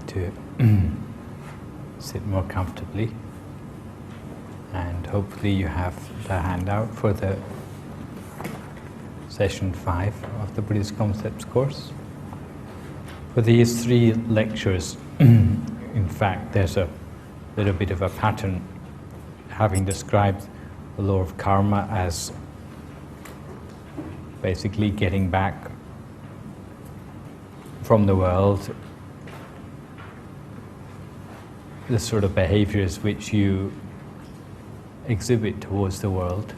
to sit more comfortably, and hopefully you have the handout for the session 5 of the Buddhist Concepts course. For these 3 lectures, in fact, there's a little bit of a pattern, having described the law of karma as basically getting back from the world the sort of behaviours which you exhibit towards the world.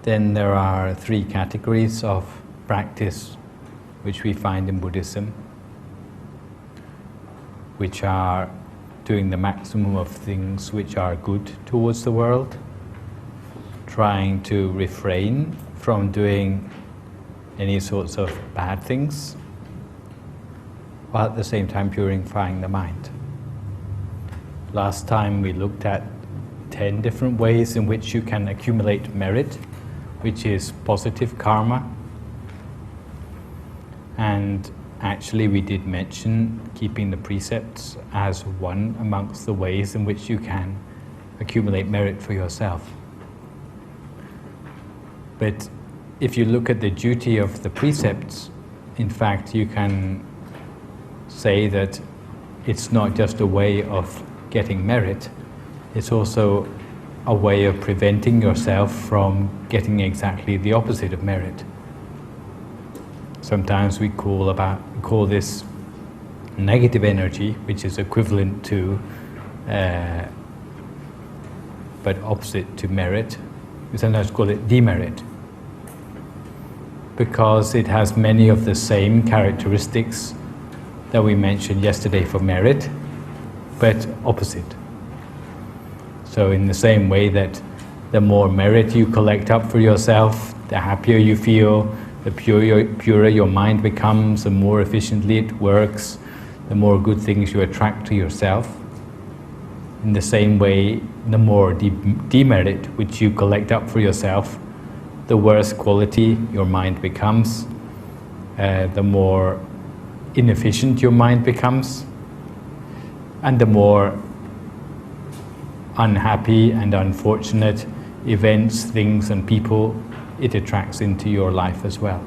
Then there are 3 categories of practice which we find in Buddhism, which are doing the maximum of things which are good towards the world, trying to refrain from doing any sorts of bad things, while at the same time purifying the mind. Last time we looked at 10 different ways in which you can accumulate merit, which is positive karma. And actually we did mention keeping the precepts as one amongst the ways in which you can accumulate merit for yourself. But if you look at the duty of the precepts, in fact you can say that it's not just a way of getting merit, it's also a way of preventing yourself from getting exactly the opposite of merit. Sometimes we call this negative energy, which is equivalent to but opposite to merit. We sometimes call it demerit, because it has many of the same characteristics that we mentioned yesterday for merit, but opposite. So in the same way that the more merit you collect up for yourself, the happier you feel, the purer your mind becomes, the more efficiently it works, the more good things you attract to yourself. In the same way, the more demerit which you collect up for yourself, the worse quality your mind becomes, the more inefficient your mind becomes, and the more unhappy and unfortunate events, things and people it attracts into your life as well.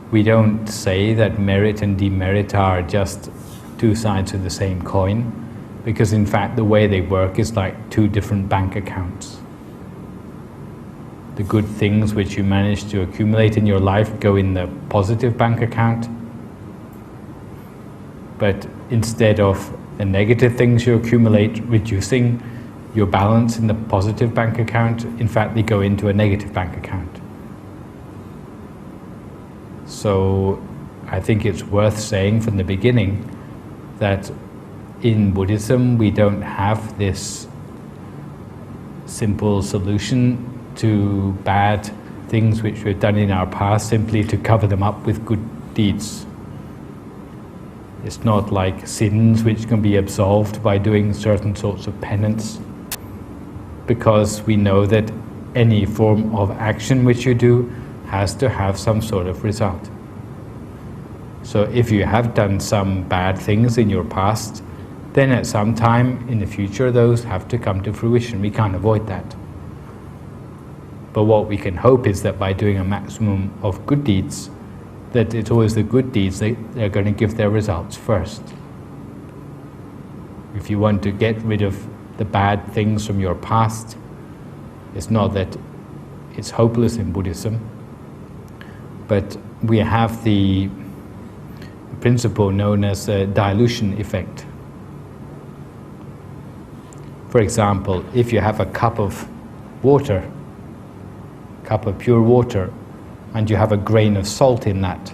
We don't say that merit and demerit are just 2 sides of the same coin, because in fact the way they work is like 2 different bank accounts. The good things which you manage to accumulate in your life go in the positive bank account, but instead of the negative things you accumulate reducing your balance in the positive bank account, in fact they go into a negative bank account. So I think it's worth saying from the beginning that in Buddhism we don't have this simple solution to bad things which we've done in our past simply to cover them up with good deeds. It's not like sins which can be absolved by doing certain sorts of penance, because we know that any form of action which you do has to have some sort of result. So if you have done some bad things in your past, then at some time in the future those have to come to fruition. We can't avoid that. But what we can hope is that by doing a maximum of good deeds, that it's always the good deeds that are going to give their results first. If you want to get rid of the bad things from your past, it's not that it's hopeless in Buddhism, but we have the principle known as a dilution effect. For example, if you have a cup of water, cup of pure water, and you have a grain of salt in that,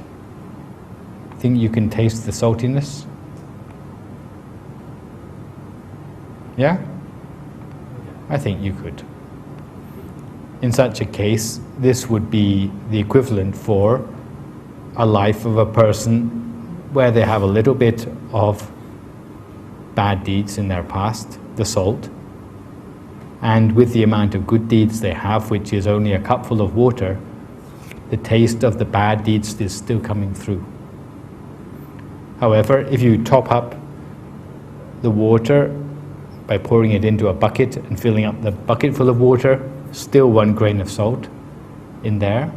think you can taste the saltiness? Yeah? I think you could. In such a case, this would be the equivalent for a life of a person where they have a little bit of bad deeds in their past, the salt, and with the amount of good deeds they have, which is only a cupful of water, the taste of the bad deeds is still coming through. However, if you top up the water by pouring it into a bucket and filling up the bucket full of water, still 1 grain of salt in there,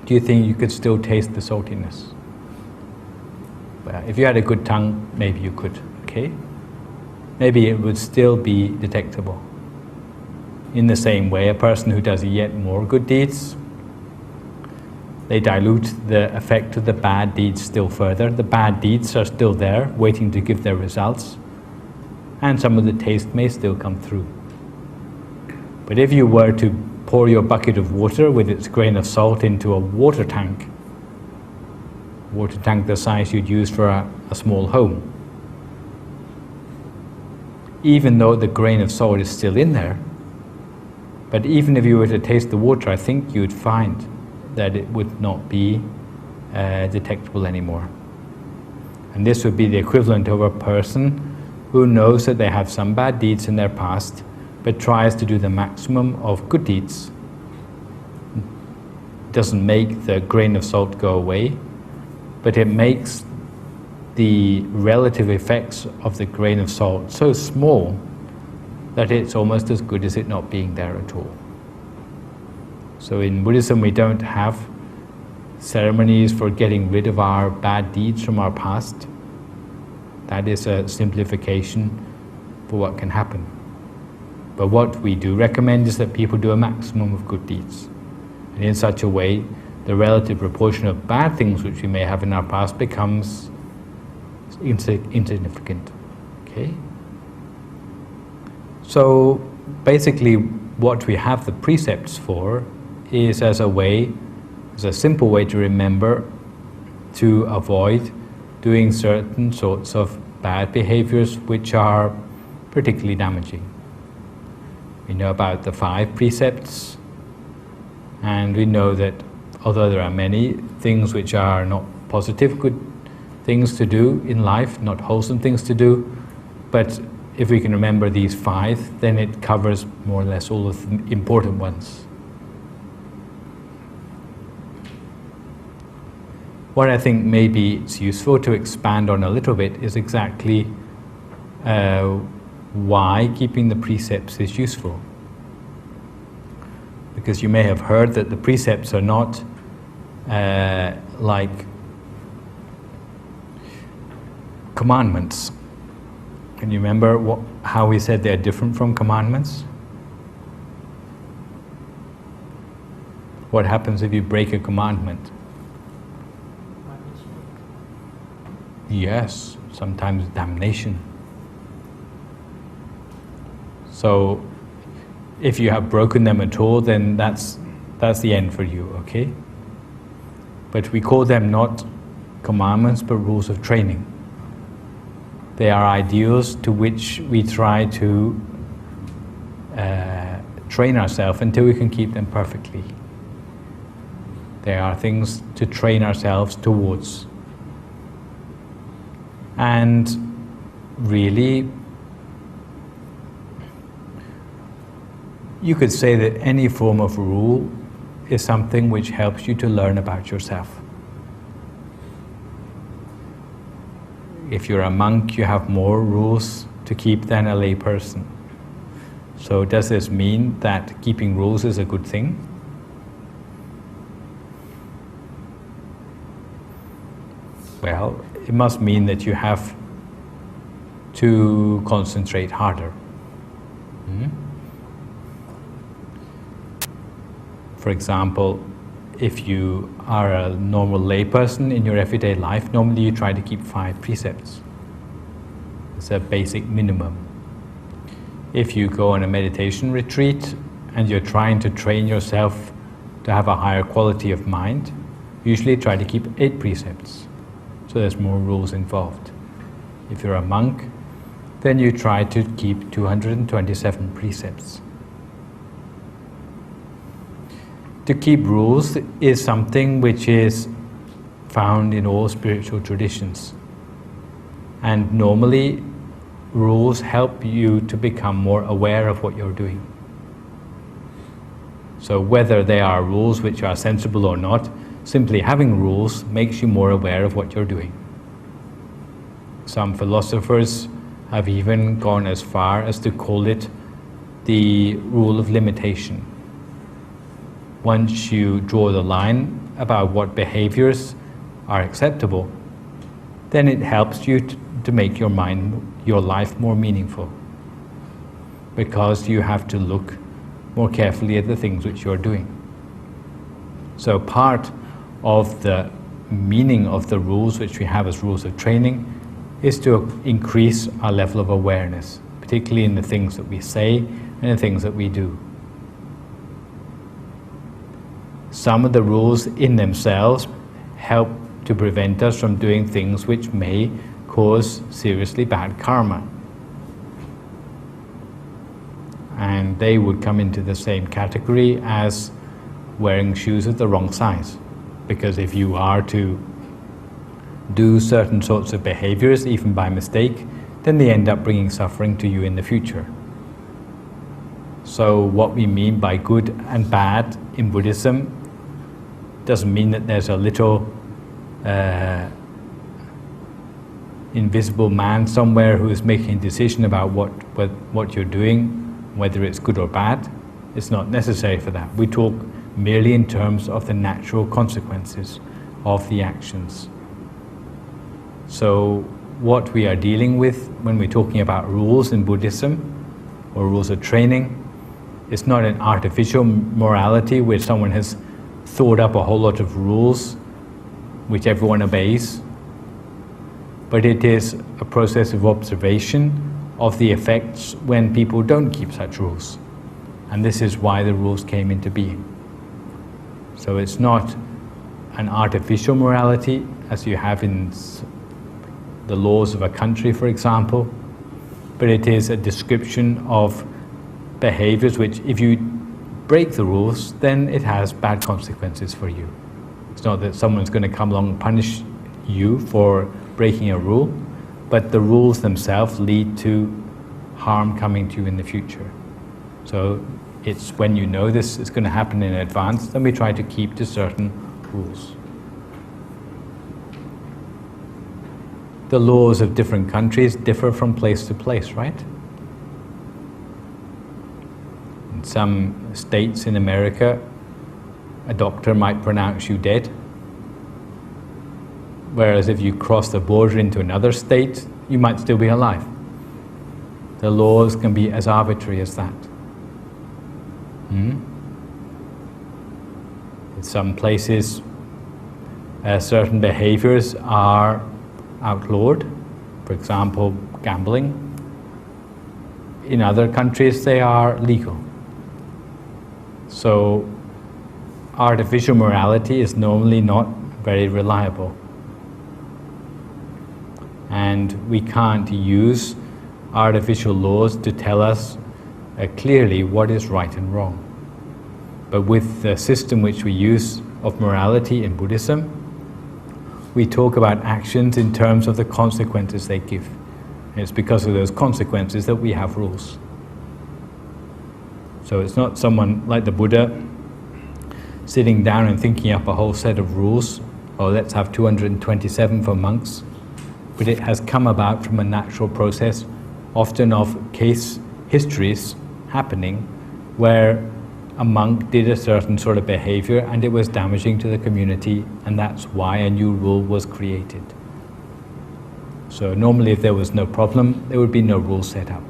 do you think you could still taste the saltiness? Well, if you had a good tongue, maybe you could, okay? Maybe it would still be detectable. In the same way, a person who does yet more good deeds, they dilute the effect of the bad deeds still further. The bad deeds are still there, waiting to give their results, and some of the taste may still come through. But if you were to pour your bucket of water with its grain of salt into a water tank the size you'd use for a small home, even though the grain of salt is still in there, but even if you were to taste the water, I think you'd find that it would not be detectable anymore. And this would be the equivalent of a person who knows that they have some bad deeds in their past, but tries to do the maximum of good deeds. Doesn't make the grain of salt go away, but it makes the relative effects of the grain of salt so small that it's almost as good as it not being there at all. So in Buddhism, we don't have ceremonies for getting rid of our bad deeds from our past. That is a simplification for what can happen. But what we do recommend is that people do a maximum of good deeds. And in such a way, the relative proportion of bad things which we may have in our past becomes insignificant. Okay? So basically what we have the precepts for is as a simple way to remember to avoid doing certain sorts of bad behaviors which are particularly damaging. We know about the 5 precepts, and we know that although there are many things which are not positive, good things to do in life, not wholesome things to do, but if we can remember these 5, then it covers more or less all of the important ones. What I think maybe it's useful to expand on a little bit is exactly why keeping the precepts is useful. Because you may have heard that the precepts are not like commandments. Can you remember how we said they're different from commandments? What happens if you break a commandment? Yes, sometimes damnation. So if you have broken them at all, then that's the end for you, okay? But we call them not commandments, but rules of training. They are ideals to which we try to train ourselves until we can keep them perfectly. They are things to train ourselves towards. And really, you could say that any form of rule is something which helps you to learn about yourself. If you're a monk, you have more rules to keep than a lay person. So does this mean that keeping rules is a good thing? Well, it must mean that you have to concentrate harder. For example, if you are a normal layperson in your everyday life, normally you try to keep 5 precepts. It's a basic minimum. If you go on a meditation retreat and you're trying to train yourself to have a higher quality of mind, usually try to keep 8 precepts. So there's more rules involved. If you're a monk, then you try to keep 227 precepts. To keep rules is something which is found in all spiritual traditions. And normally, rules help you to become more aware of what you're doing. So whether they are rules which are sensible or not, simply having rules makes you more aware of what you're doing. Some philosophers have even gone as far as to call it the rule of limitation. Once you draw the line about what behaviors are acceptable, then it helps you to make your life more meaningful, because you have to look more carefully at the things which you're doing. So part of the meaning of the rules which we have as rules of training is to increase our level of awareness, particularly in the things that we say and the things that we do. Some of the rules in themselves help to prevent us from doing things which may cause seriously bad karma. And they would come into the same category as wearing shoes of the wrong size. Because if you are to do certain sorts of behaviors, even by mistake, then they end up bringing suffering to you in the future. So what we mean by good and bad in Buddhism doesn't mean that there's a little invisible man somewhere who is making a decision about what you're doing, whether it's good or bad. It's not necessary for that. We talk merely in terms of the natural consequences of the actions. So what we are dealing with when we're talking about rules in Buddhism, or rules of training, it's not an artificial morality where someone has thought up a whole lot of rules which everyone obeys, but it is a process of observation of the effects when people don't keep such rules. And this is why the rules came into being. So it's not an artificial morality as you have in the laws of a country, for example, but it is a description of behaviors which, if you break the rules, then it has bad consequences for you. It's not that someone's going to come along and punish you for breaking a rule, but the rules themselves lead to harm coming to you in the future. So it's when you know this is going to happen in advance, then we try to keep to certain rules. The laws of different countries differ from place to place, right? In some states in America, a doctor might pronounce you dead, whereas if you cross the border into another state, you might still be alive. The laws can be as arbitrary as that. In some places, certain behaviors are outlawed, for example, gambling. In other countries, they are legal. So, artificial morality is normally not very reliable. And we can't use artificial laws to tell us clearly what is right and wrong. But with the system which we use of morality in Buddhism, we talk about actions in terms of the consequences they give. And it's because of those consequences that we have rules. So it's not someone like the Buddha sitting down and thinking up a whole set of rules, oh, let's have 227 for monks, but it has come about from a natural process, often of case histories happening where a monk did a certain sort of behavior and it was damaging to the community, and that's why a new rule was created. So normally if there was no problem, there would be no rule set up.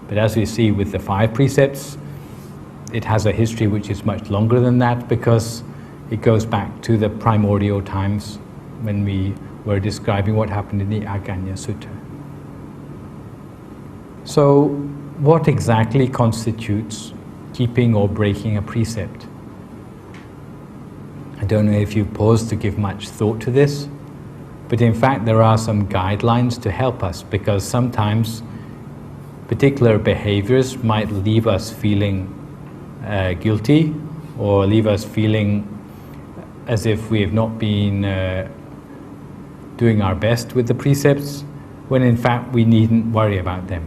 But as we see with the 5 precepts, it has a history which is much longer than that, because it goes back to the primordial times when we were describing what happened in the Aganya Sutta. So what exactly constitutes keeping or breaking a precept? I don't know if you've paused to give much thought to this, but in fact there are some guidelines to help us, because sometimes particular behaviors might leave us feeling guilty, or leave us feeling as if we have not been doing our best with the precepts, when in fact we needn't worry about them.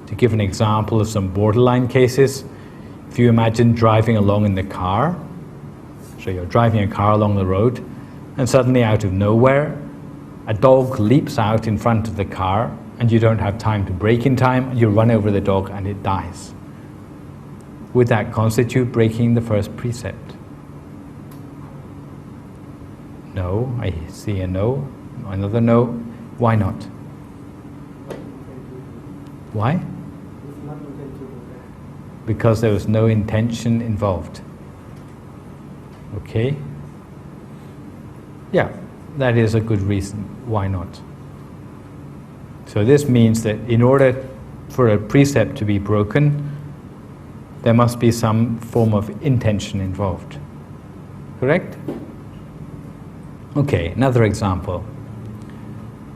To give an example of some borderline cases, if you imagine driving along in the car, so you're driving a car along the road, and suddenly out of nowhere a dog leaps out in front of the car and you don't have time to brake in time, and you run over the dog and it dies. Would that constitute breaking the first precept? No, I see a no, another no. Why not? Why? Because there was no intention involved. Okay? Yeah, that is a good reason. Why not? So this means that in order for a precept to be broken, there must be some form of intention involved. Correct? Okay, another example.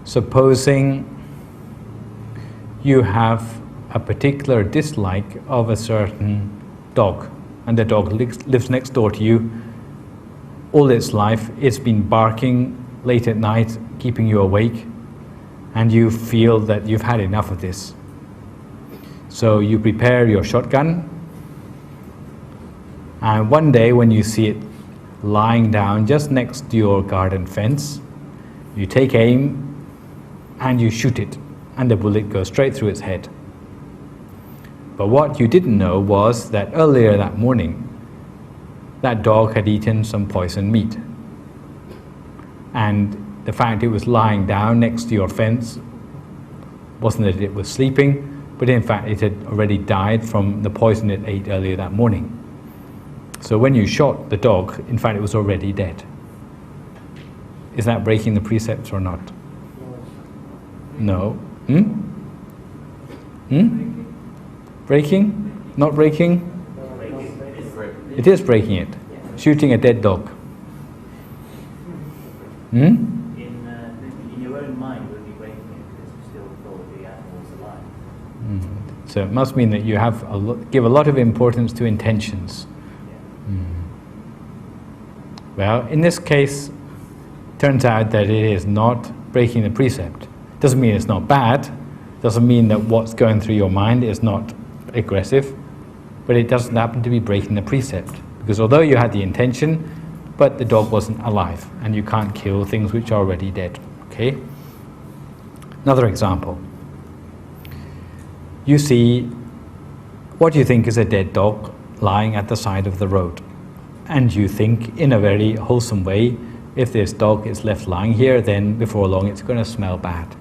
Supposing you have a particular dislike of a certain dog, and the dog lives next door to you. All its life, it's been barking late at night, keeping you awake, and you feel that you've had enough of this. So you prepare your shotgun, and one day when you see it lying down just next to your garden fence, you take aim and you shoot it, and the bullet goes straight through its head. But what you didn't know was that earlier that morning, that dog had eaten some poisoned meat. And the fact it was lying down next to your fence wasn't that it was sleeping, but in fact it had already died from the poison it ate earlier that morning. So when you shot the dog, in fact it was already dead. Is that breaking the precepts or not? No. Breaking? Not breaking? It is breaking it. Shooting a dead dog. In your own mind, would be breaking it because you still thought the animal was alive. So it must mean that you have give a lot of importance to intentions. Well, in this case, turns out that it is not breaking the precept. Doesn't mean it's not bad. Doesn't mean that what's going through your mind is not aggressive, but it doesn't happen to be breaking the precept. Because although you had the intention, but the dog wasn't alive, and you can't kill things which are already dead. Okay? Another example. You see what you think is a dead dog lying at the side of the road. And you think in a very wholesome way, if this dog is left lying here, then before long it's going to smell bad.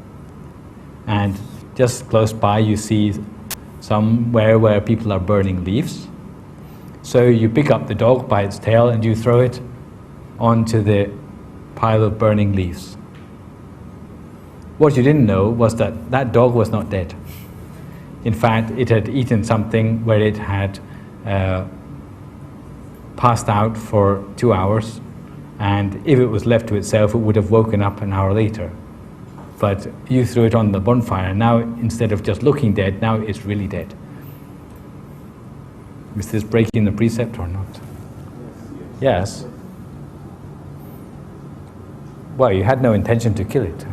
And just close by you see somewhere where people are burning leaves. So you pick up the dog by its tail and you throw it onto the pile of burning leaves. What you didn't know was that that dog was not dead. In fact, it had eaten something where it had passed out for 2 hours, and if it was left to itself, it would have woken up an hour later. But you threw it on the bonfire, and now instead of just looking dead, now it's really dead. Is this breaking the precept or not? Yes. Well, you had no intention to kill it. Huh?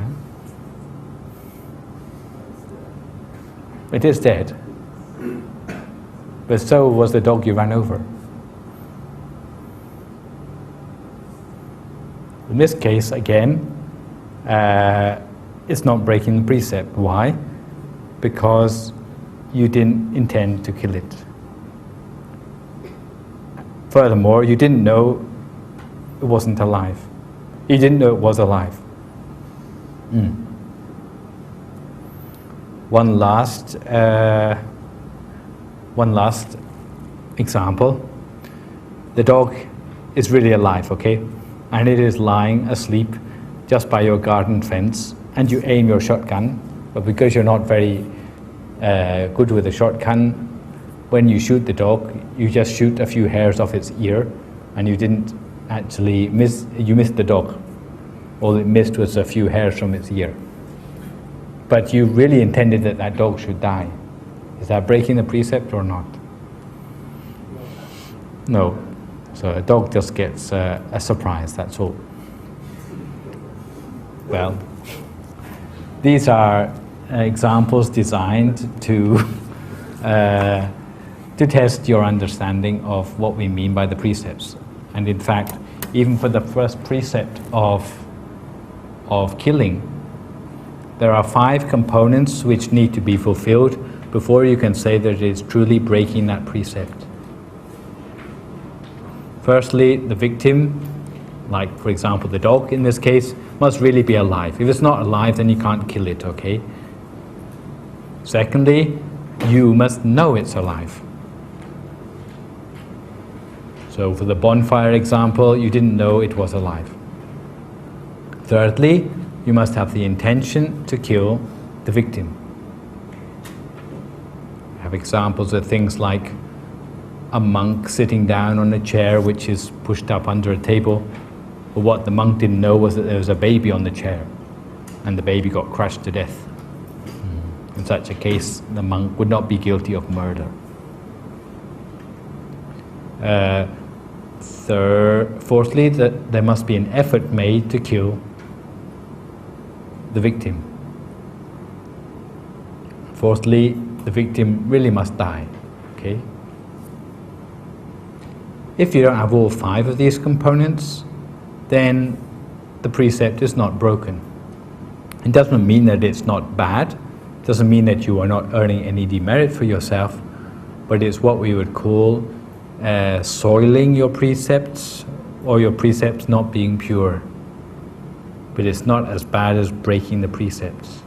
It is dead. But so was the dog you ran over. In this case, again, it's not breaking the precept. Why? Because you didn't intend to kill it. Furthermore, you didn't know it wasn't alive. You didn't know it was alive. One last example. The dog is really alive, okay? And it is lying asleep just by your garden fence, and you aim your shotgun, but because you're not very good with a shotgun, when you shoot the dog, you just shoot a few hairs off its ear, and you didn't actually miss, you missed the dog. All it missed was a few hairs from its ear. But you really intended that that dog should die. Is that breaking the precept or not? No. So a dog just gets a surprise, that's all. Well, these are examples designed to test your understanding of what we mean by the precepts. And in fact, even for the first precept of of killing. There are 5 components which need to be fulfilled before you can say that it is truly breaking that precept. Firstly, the victim, like for example the dog in this case, must really be alive. If it's not alive, then you can't kill it, okay? Secondly, you must know it's alive. So for the bonfire example, you didn't know it was alive. Thirdly, you must have the intention to kill the victim. We have examples of things like a monk sitting down on a chair which is pushed up under a table. But what the monk didn't know was that there was a baby on the chair, and the baby got crushed to death. In such a case, the monk would not be guilty of murder. Fourthly, that there must be an effort made to kill the victim. Fourthly, the victim really must die. Okay? If you don't have all 5 of these components, then the precept is not broken. It doesn't mean that it's not bad. It doesn't mean that you are not earning any demerit for yourself, but it's what we would call soiling your precepts, or your precepts not being pure. But it's not as bad as breaking the precepts.